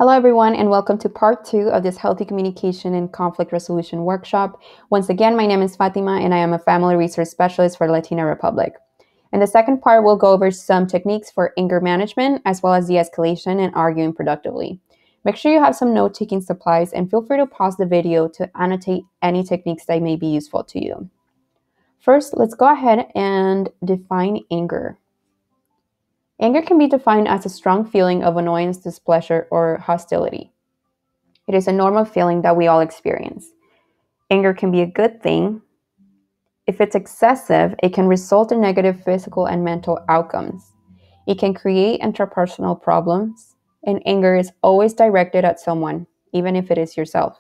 Hello, everyone, and welcome to part 2 of this Healthy Communication and Conflict Resolution workshop. Once again, my name is Fatima, and I am a Family Resource Specialist for Latina Republic. In the second part, we'll go over some techniques for anger management, as well as de-escalation and arguing productively. Make sure you have some note-taking supplies, and feel free to pause the video to annotate any techniques that may be useful to you. First, let's go ahead and define anger. Anger can be defined as a strong feeling of annoyance, displeasure, or hostility. It is a normal feeling that we all experience. Anger can be a good thing. If it's excessive, it can result in negative physical and mental outcomes. It can create interpersonal problems, and anger is always directed at someone, even if it is yourself.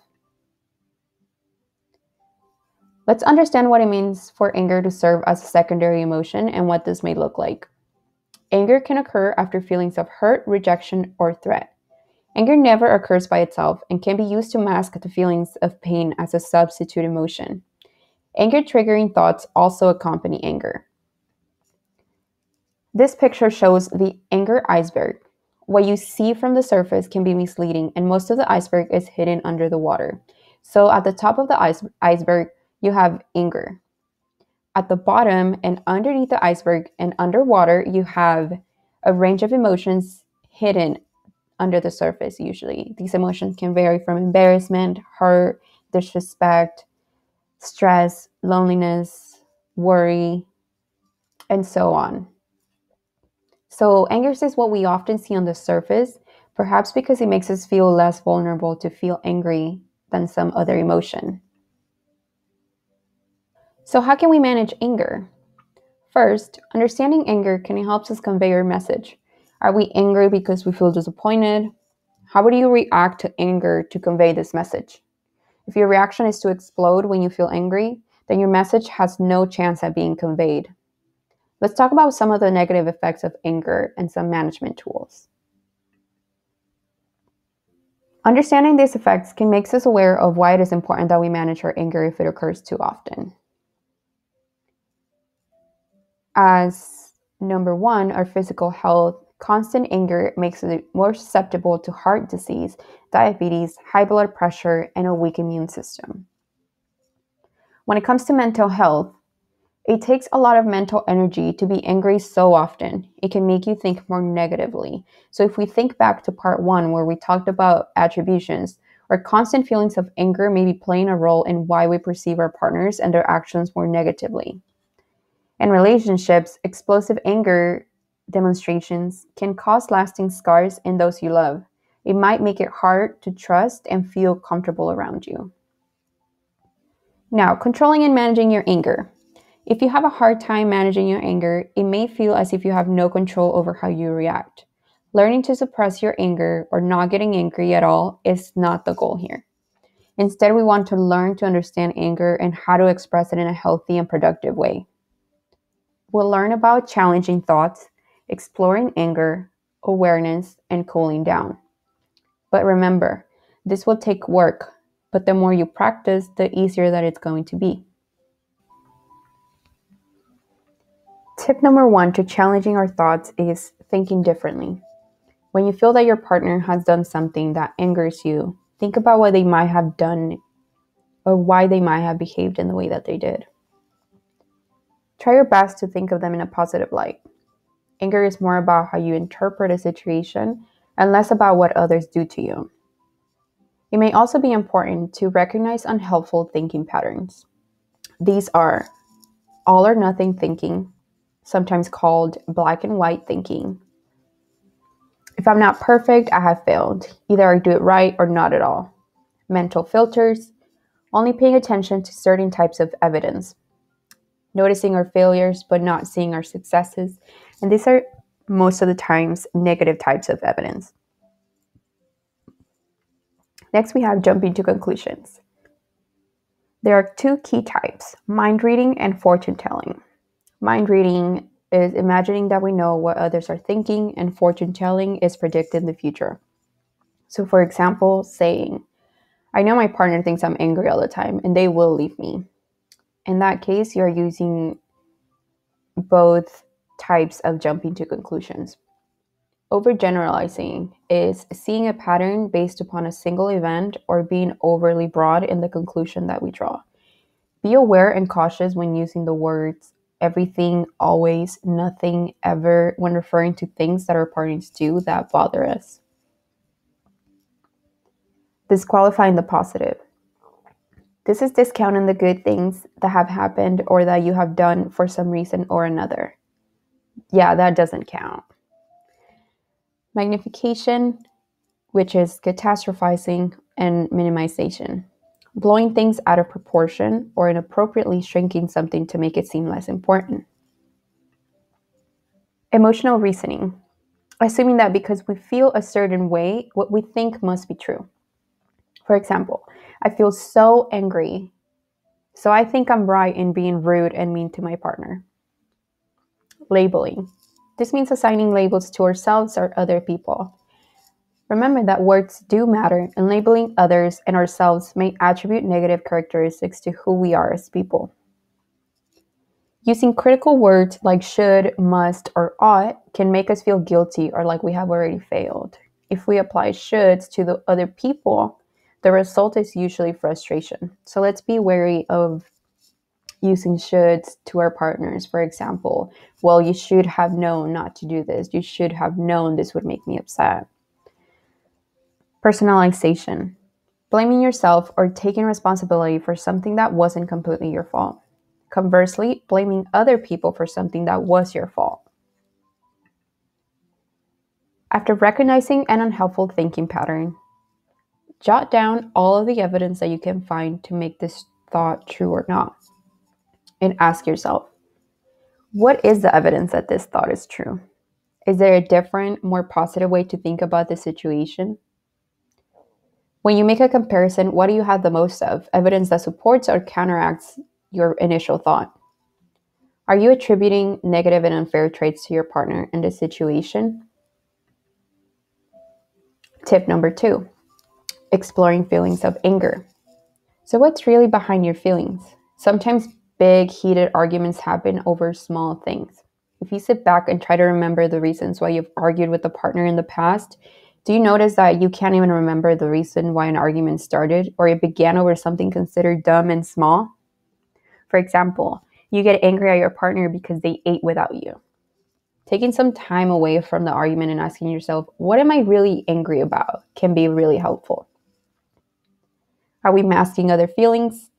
Let's understand what it means for anger to serve as a secondary emotion and what this may look like. Anger can occur after feelings of hurt, rejection, or threat. Anger never occurs by itself and can be used to mask the feelings of pain as a substitute emotion. Anger-triggering thoughts also accompany anger. This picture shows the anger iceberg. What you see from the surface can be misleading, and most of the iceberg is hidden under the water. So at the top of the iceberg, you have anger. At the bottom and underneath the iceberg and underwater, you have a range of emotions hidden under the surface usually. These emotions can vary from embarrassment, hurt, disrespect, stress, loneliness, worry, and so on. So anger is what we often see on the surface, perhaps because it makes us feel less vulnerable to feel angry than some other emotion. So how can we manage anger? First, understanding anger can help us convey our message. Are we angry because we feel disappointed? How would you react to anger to convey this message? If your reaction is to explode when you feel angry, then your message has no chance at being conveyed. Let's talk about some of the negative effects of anger and some management tools. Understanding these effects can make us aware of why it is important that we manage our anger if it occurs too often. As number one, our physical health. Constant anger makes it more susceptible to heart disease, diabetes, high blood pressure, and a weak immune system. When it comes to mental health, it takes a lot of mental energy to be angry so often. It can make you think more negatively. So if we think back to part 1 where we talked about attributions, our constant feelings of anger may be playing a role in why we perceive our partners and their actions more negatively. In relationships, explosive anger demonstrations can cause lasting scars in those you love. It might make it hard to trust and feel comfortable around you. Now, controlling and managing your anger. If you have a hard time managing your anger, it may feel as if you have no control over how you react. Learning to suppress your anger or not getting angry at all is not the goal here. Instead, we want to learn to understand anger and how to express it in a healthy and productive way. We'll learn about challenging thoughts, exploring anger, awareness, and cooling down. But remember, this will take work, but the more you practice, the easier that it's going to be. Tip number 1 to challenging our thoughts is thinking differently. When you feel that your partner has done something that angers you, think about what they might have done or why they might have behaved in the way that they did. Try your best to think of them in a positive light. Anger is more about how you interpret a situation and less about what others do to you. It may also be important to recognize unhelpful thinking patterns. These are all or nothing thinking, sometimes called black and white thinking. If I'm not perfect, I have failed. Either I do it right or not at all. Mental filters, only paying attention to certain types of evidence. Noticing our failures but not seeing our successes. And these are most of the times negative types of evidence. Next, we have jumping to conclusions. There are 2 key types, mind reading and fortune telling. Mind reading is imagining that we know what others are thinking, and fortune telling is predicting the future. So for example, saying, I know my partner thinks I'm angry all the time and they will leave me. In that case, you're using both types of jumping to conclusions. Overgeneralizing is seeing a pattern based upon a single event or being overly broad in the conclusion that we draw. Be aware and cautious when using the words everything, always, nothing, ever when referring to things that our partners do that bother us. Disqualifying the positive. This is discounting the good things that have happened or that you have done for some reason or another. Yeah, that doesn't count. Magnification, which is catastrophizing and minimization. Blowing things out of proportion or inappropriately shrinking something to make it seem less important. Emotional reasoning. Assuming that because we feel a certain way, what we think must be true. For example, I feel so angry, so I think I'm right in being rude and mean to my partner. Labeling. This means assigning labels to ourselves or other people. Remember that words do matter, and labeling others and ourselves may attribute negative characteristics to who we are as people. Using critical words like should, must, or ought can make us feel guilty or like we have already failed. If we apply shoulds to the other people, the result is usually frustration. So let's be wary of using shoulds to our partners. For example, well, you should have known not to do this. You should have known this would make me upset. Personalization. Blaming yourself or taking responsibility for something that wasn't completely your fault. Conversely, blaming other people for something that was your fault. After recognizing an unhelpful thinking pattern, jot down all of the evidence that you can find to make this thought true or not. And ask yourself, what is the evidence that this thought is true? Is there a different, more positive way to think about the situation? When you make a comparison, what do you have the most of? Evidence that supports or counteracts your initial thought? Are you attributing negative and unfair traits to your partner in this situation? Tip number 2, exploring feelings of anger. So what's really behind your feelings? Sometimes big, heated arguments happen over small things. If you sit back and try to remember the reasons why you've argued with a partner in the past, do you notice that you can't even remember the reason why an argument started or it began over something considered dumb and small? For example, you get angry at your partner because they ate without you. Taking some time away from the argument and asking yourself, what am I really angry about, can be really helpful. Are we masking other feelings?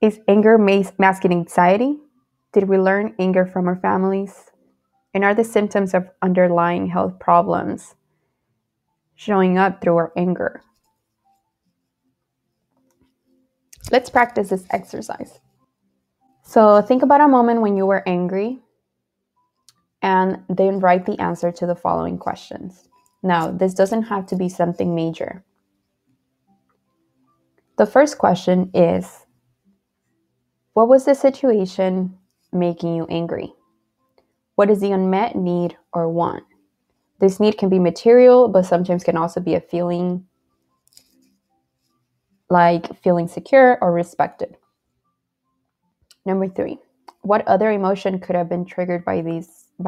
Is anger masking anxiety? Did we learn anger from our families? And are the symptoms of underlying health problems showing up through our anger? Let's practice this exercise. So think about a moment when you were angry and then write the answer to the following questions. Now, this doesn't have to be something major. The first question is, what was the situation making you angry? What is the unmet need or want? This need can be material, but sometimes can also be a feeling like feeling secure or respected. Number 3, what other emotion could have been triggered by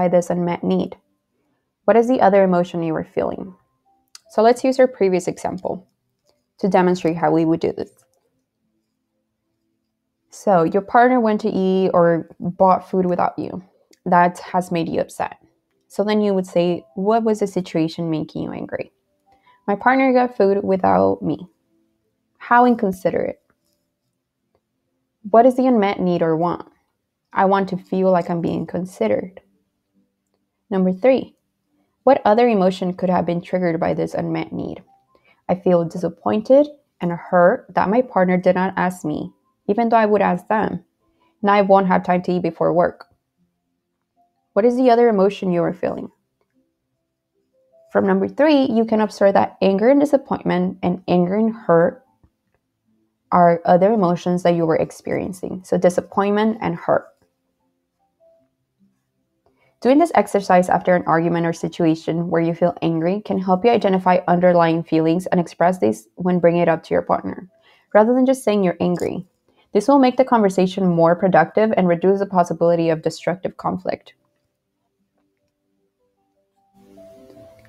this unmet need? What is the other emotion you were feeling? So let's use our previous example to demonstrate how we would do this. So your partner went to eat or bought food without you. That has made you upset. So then you would say, what was the situation making you angry? My partner got food without me. How inconsiderate. What is the unmet need or want? I want to feel like I'm being considered. Number 3, what other emotion could have been triggered by this unmet need? I feel disappointed and hurt that my partner did not ask me, even though I would ask them. Now I won't have time to eat before work. What is the other emotion you are feeling? From number 3, you can observe that anger and disappointment and anger and hurt are other emotions that you were experiencing. So disappointment and hurt. Doing this exercise after an argument or situation where you feel angry can help you identify underlying feelings and express these when bringing it up to your partner, rather than just saying you're angry. This will make the conversation more productive and reduce the possibility of destructive conflict.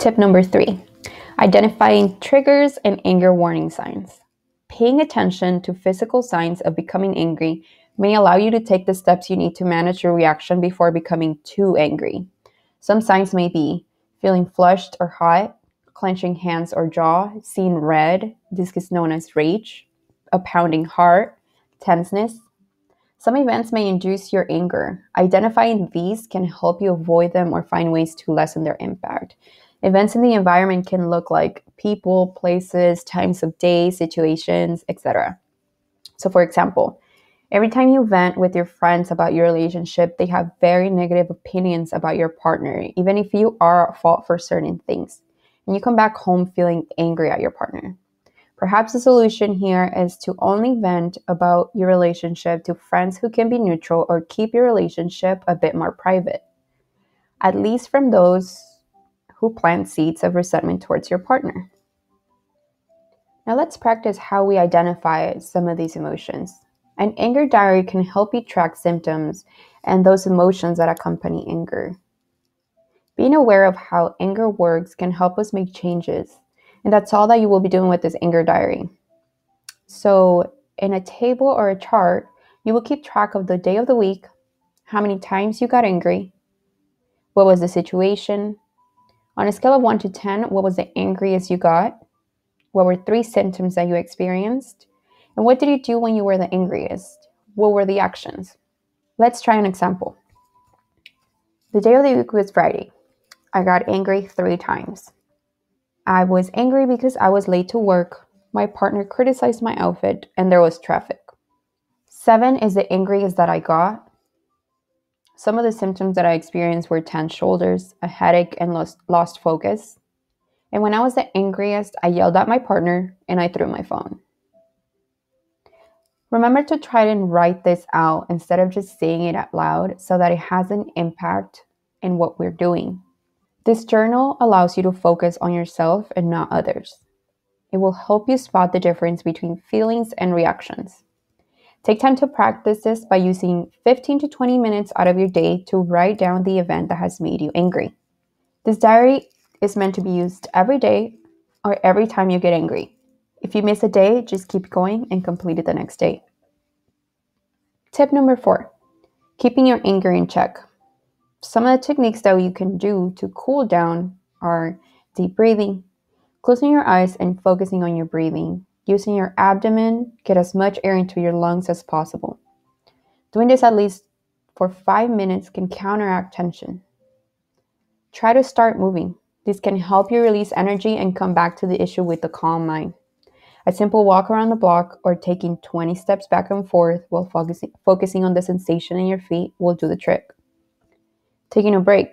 Tip number 3, identifying triggers and anger warning signs. Paying attention to physical signs of becoming angry may allow you to take the steps you need to manage your reaction before becoming too angry. Some signs may be feeling flushed or hot, clenching hands or jaw, seeing red, this is known as rage, a pounding heart, tenseness. Some events may induce your anger. Identifying these can help you avoid them or find ways to lessen their impact. Events in the environment can look like people, places, times of day, situations, etc. So, for example, every time you vent with your friends about your relationship, they have very negative opinions about your partner, even if you are at fault for certain things. And you come back home feeling angry at your partner. Perhaps the solution here is to only vent about your relationship to friends who can be neutral or keep your relationship a bit more private, at least from those who plant seeds of resentment towards your partner. Now let's practice how we identify some of these emotions. An anger diary can help you track symptoms and those emotions that accompany anger. Being aware of how anger works can help us make changes. And that's all that you will be doing with this anger diary. So, in a table or a chart, you will keep track of the day of the week, how many times you got angry, what was the situation. On a scale of 1 to 10, what was the angriest you got? What were 3 symptoms that you experienced? And what did you do when you were the angriest? What were the actions? Let's try an example. The day of the week was Friday. I got angry 3 times. I was angry because I was late to work, my partner criticized my outfit, and there was traffic. 7 is the angriest that I got. Some of the symptoms that I experienced were tense shoulders, a headache, and lost focus. And when I was the angriest, I yelled at my partner and I threw my phone. Remember to try and write this out instead of just saying it out loud so that it has an impact in what we're doing. This journal allows you to focus on yourself and not others. It will help you spot the difference between feelings and reactions. Take time to practice this by using 15 to 20 minutes out of your day to write down the event that has made you angry. This diary is meant to be used every day or every time you get angry. If you miss a day, just keep going and complete it the next day. Tip number 4, keeping your anger in check. Some of the techniques that you can do to cool down are deep breathing, closing your eyes and focusing on your breathing. Using your abdomen, get as much air into your lungs as possible. Doing this at least for 5 minutes can counteract tension. Try to start moving. This can help you release energy and come back to the issue with a calm mind. A simple walk around the block or taking 20 steps back and forth while focusing on the sensation in your feet will do the trick. Taking a break.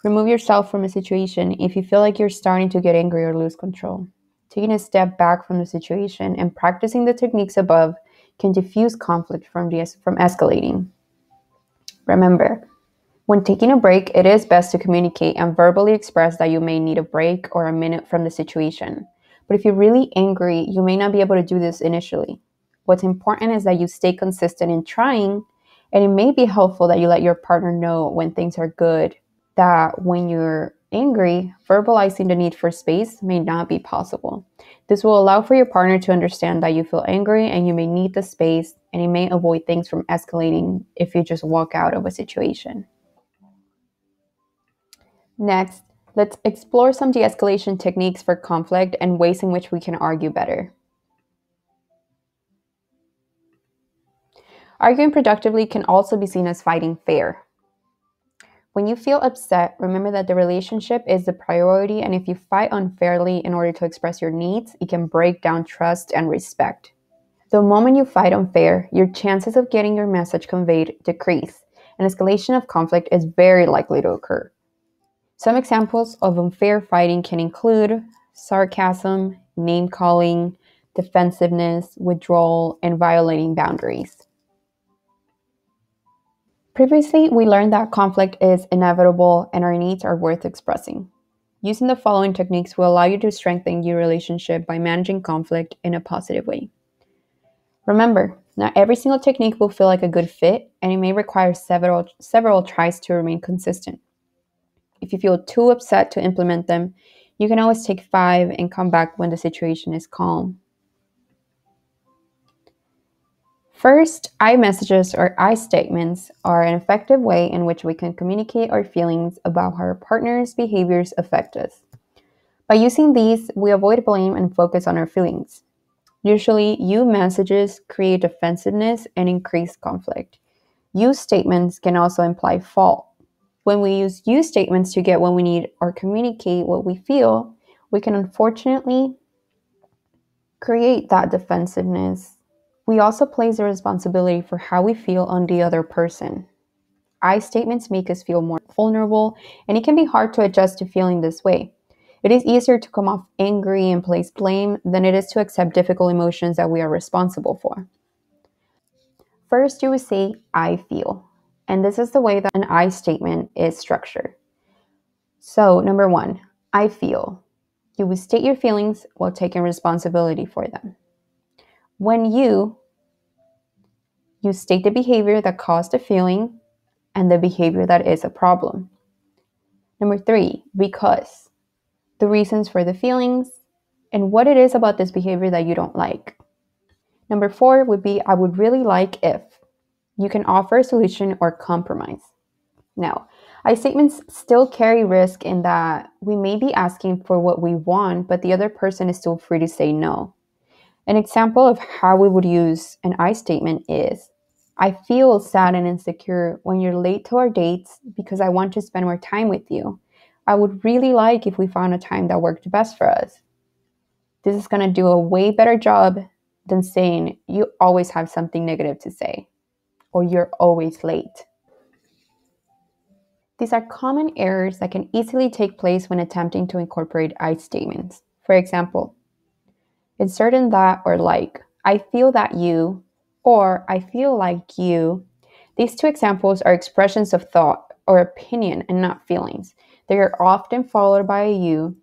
Remove yourself from a situation if you feel like you're starting to get angry or lose control. Taking a step back from the situation and practicing the techniques above can diffuse conflict from escalating. Remember, when taking a break, it is best to communicate and verbally express that you may need a break or a minute from the situation. But if you're really angry, you may not be able to do this initially. What's important is that you stay consistent in trying, and it may be helpful that you let your partner know when things are good, that when you're angry, verbalizing the need for space may not be possible. This will allow for your partner to understand that you feel angry and you may need the space, and it may avoid things from escalating if you just walk out of a situation. Next, let's explore some de-escalation techniques for conflict and ways in which we can argue better. Arguing productively can also be seen as fighting fair. When you feel upset, remember that the relationship is the priority, and if you fight unfairly in order to express your needs, it can break down trust and respect. The moment you fight unfair, your chances of getting your message conveyed decrease, and escalation of conflict is very likely to occur. Some examples of unfair fighting can include sarcasm, name-calling, defensiveness, withdrawal, and violating boundaries. Previously, we learned that conflict is inevitable and our needs are worth expressing. Using the following techniques will allow you to strengthen your relationship by managing conflict in a positive way. Remember, not every single technique will feel like a good fit, and it may require several tries to remain consistent. If you feel too upset to implement them, You can always take 5 and come back when the situation is calm. First, I messages or I statements are an effective way in which we can communicate our feelings about how our partner's behaviors affect us. By using these, we avoid blame and focus on our feelings. Usually, you messages create defensiveness and increase conflict. You statements can also imply fault. When we use you statements to get what we need or communicate what we feel, we can unfortunately create that defensiveness. We also place the responsibility for how we feel on the other person. I statements make us feel more vulnerable, and it can be hard to adjust to feeling this way. It is easier to come off angry and place blame than it is to accept difficult emotions that we are responsible for. First, you would say, I feel. And this is the way that an I statement is structured. So, number 1, I feel. You would state your feelings while taking responsibility for them. When you state the behavior that caused the feeling and the behavior that is a problem. Number 3, because. The reasons for the feelings and what it is about this behavior that you don't like. Number 4 would be, I would really like if. You can offer a solution or compromise. Now, I statements still carry risk in that we may be asking for what we want, but the other person is still free to say no. An example of how we would use an I statement is, I feel sad and insecure when you're late to our dates because I want to spend more time with you. I would really like if we found a time that worked best for us. This is going to do a way better job than saying you always have something negative to say or you're always late. These are common errors that can easily take place when attempting to incorporate I statements. For example, insert in that or like, I feel that you, or I feel like you. These two examples are expressions of thought or opinion and not feelings. They are often followed by a you.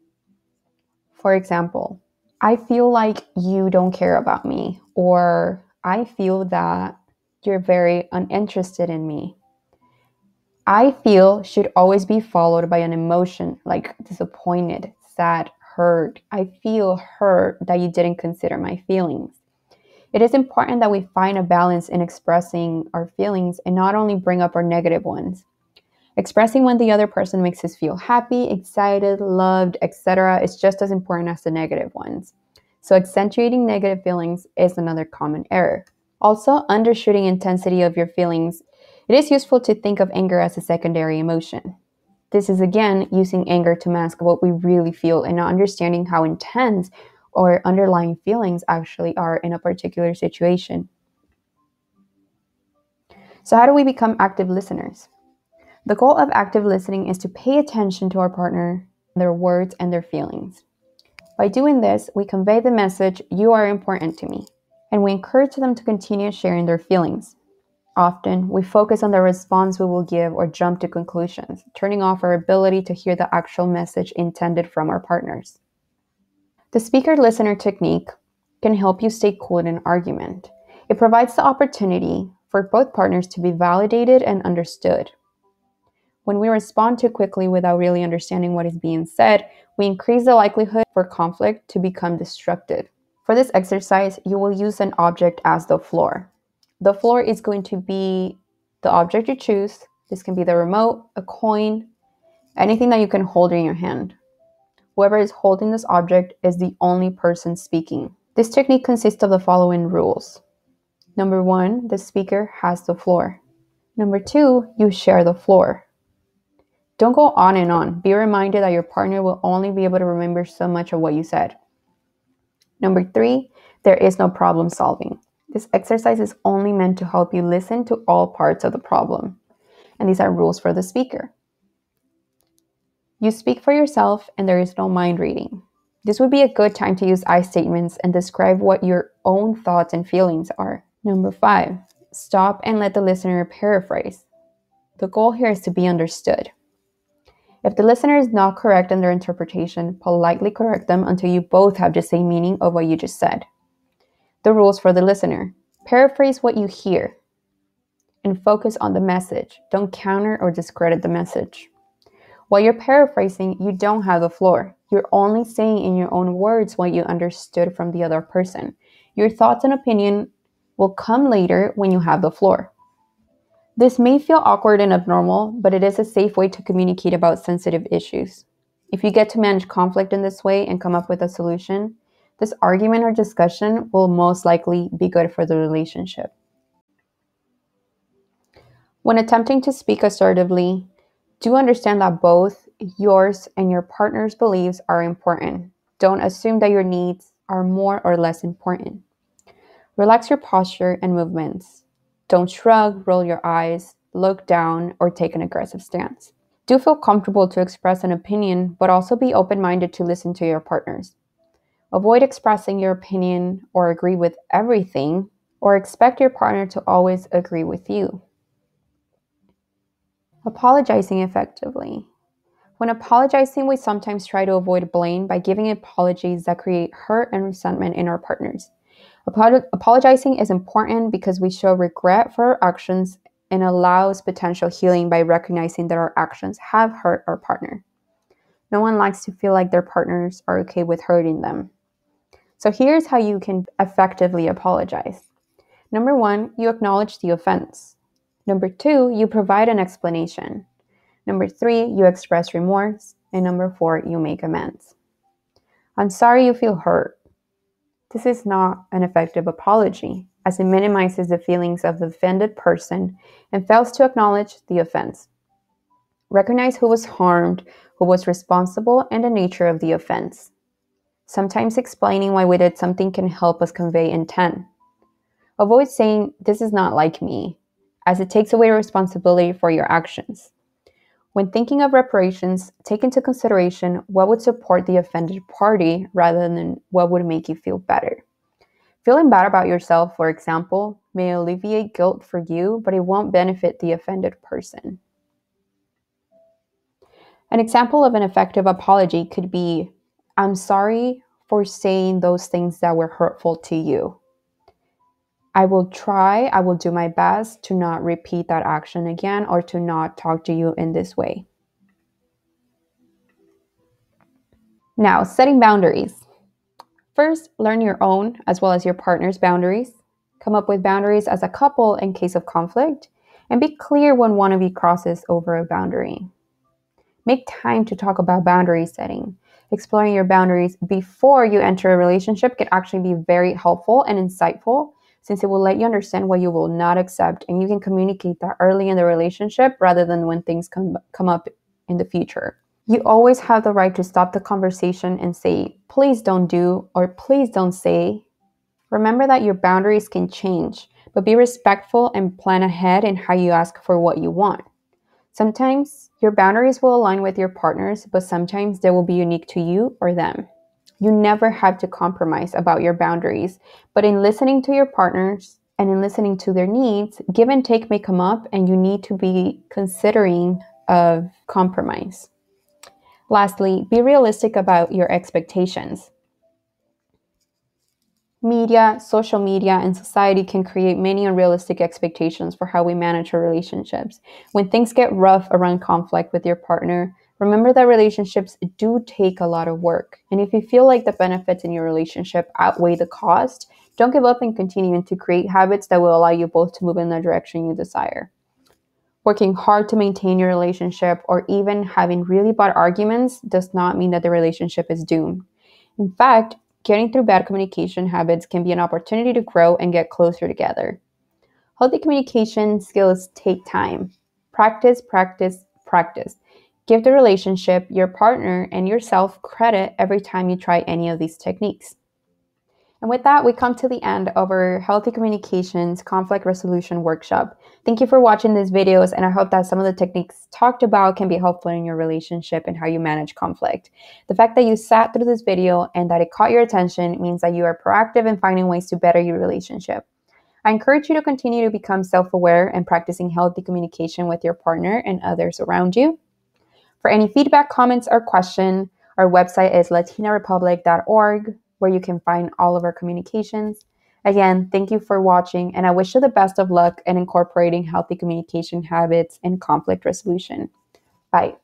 For example, I feel like you don't care about me, or I feel that you're very uninterested in me. I feel should always be followed by an emotion like disappointed, sad, hurt. I feel hurt that you didn't consider my feelings. It is important that we find a balance in expressing our feelings and not only bring up our negative ones. Expressing when the other person makes us feel happy, excited, loved, etc. is just as important as the negative ones. So accentuating negative feelings is another common error. Also, undershooting intensity of your feelings. It is useful to think of anger as a secondary emotion. This is again using anger to mask what we really feel and not understanding how intense or underlying feelings actually are in a particular situation. So how do we become active listeners? The goal of active listening is to pay attention to our partner, their words, and their feelings. By doing this, we convey the message, you are important to me, and we encourage them to continue sharing their feelings. Often, we focus on the response we will give or jump to conclusions, turning off our ability to hear the actual message intended from our partners. The speaker-listener technique can help you stay cool in an argument. It provides the opportunity for both partners to be validated and understood. When we respond too quickly without really understanding what is being said, we increase the likelihood for conflict to become destructive. For this exercise, you will use an object as the floor. The floor is going to be the object you choose. This can be the remote, a coin, anything that you can hold in your hand. Whoever is holding this object is the only person speaking. This technique consists of the following rules. Number 1, the speaker has the floor. Number 2, you share the floor. Don't go on and on. Be reminded that your partner will only be able to remember so much of what you said. Number 3, there is no problem solving. This exercise is only meant to help you listen to all parts of the problem. And these are rules for the speaker. You speak for yourself and there is no mind reading. This would be a good time to use I statements and describe what your own thoughts and feelings are. Number 5, stop and let the listener paraphrase. The goal here is to be understood. If the listener is not correct in their interpretation, politely correct them until you both have the same meaning of what you just said. The rules for the listener. Paraphrase what you hear and focus on the message. Don't counter or discredit the message. While you're paraphrasing, you don't have the floor. You're only saying in your own words what you understood from the other person. Your thoughts and opinion will come later when you have the floor. This may feel awkward and abnormal, but it is a safe way to communicate about sensitive issues. If you get to manage conflict in this way and come up with a solution, this argument or discussion will most likely be good for the relationship. When attempting to speak assertively, do understand that both yours and your partner's beliefs are important. Don't assume that your needs are more or less important. Relax your posture and movements. Don't shrug, roll your eyes, look down, or take an aggressive stance. Do feel comfortable to express an opinion, but also be open-minded to listen to your partners. Avoid expressing your opinion or agree with everything, or expect your partner to always agree with you. Apologizing effectively. When apologizing, we sometimes try to avoid blame by giving apologies that create hurt and resentment in our partners. Apologizing is important because we show regret for our actions and allows potential healing by recognizing that our actions have hurt our partner. No one likes to feel like their partners are okay with hurting them. So here's how you can effectively apologize. Number 1, you acknowledge the offense. Number 2, you provide an explanation. Number 3, you express remorse. And number 4, you make amends. I'm sorry you feel hurt. This is not an effective apology, as it minimizes the feelings of the offended person and fails to acknowledge the offense. Recognize who was harmed, who was responsible, and the nature of the offense. Sometimes explaining why we did something can help us convey intent. Avoid saying, "This is not like me," as it takes away responsibility for your actions. When thinking of reparations, take into consideration what would support the offended party rather than what would make you feel better. Feeling bad about yourself, for example, may alleviate guilt for you, but it won't benefit the offended person. An example of an effective apology could be, "I'm sorry for saying those things that were hurtful to you. I will do my best to not repeat that action again or to not talk to you in this way." Now, setting boundaries. First, learn your own as well as your partner's boundaries. Come up with boundaries as a couple in case of conflict, and be clear when one of you crosses over a boundary. Make time to talk about boundary setting. Exploring your boundaries before you enter a relationship can actually be very helpful and insightful, since it will let you understand what you will not accept, and you can communicate that early in the relationship rather than when things come up in the future. You always have the right to stop the conversation and say, "Please don't do," or "Please don't say." Remember that your boundaries can change, but be respectful and plan ahead in how you ask for what you want. Sometimes your boundaries will align with your partner's, but sometimes they will be unique to you or them. You never have to compromise about your boundaries, but in listening to your partners and in listening to their needs, give and take may come up and you need to be considering of compromise. Lastly, be realistic about your expectations. Media, social media, and society can create many unrealistic expectations for how we manage our relationships. When things get rough around conflict with your partner, remember that relationships do take a lot of work. And if you feel like the benefits in your relationship outweigh the cost, don't give up and continue to create habits that will allow you both to move in the direction you desire. Working hard to maintain your relationship or even having really bad arguments does not mean that the relationship is doomed. In fact, getting through bad communication habits can be an opportunity to grow and get closer together. Healthy communication skills take time. Practice, practice, practice. Give the relationship, your partner, and yourself credit every time you try any of these techniques. And with that, we come to the end of our Healthy Communications Conflict Resolution Workshop. Thank you for watching these videos, and I hope that some of the techniques talked about can be helpful in your relationship and how you manage conflict. The fact that you sat through this video and that it caught your attention means that you are proactive in finding ways to better your relationship. I encourage you to continue to become self-aware and practicing healthy communication with your partner and others around you. For any feedback, comments, or question, our website is latinarepublic.org, where you can find all of our communications. Again, thank you for watching, and I wish you the best of luck in incorporating healthy communication habits and conflict resolution. Bye.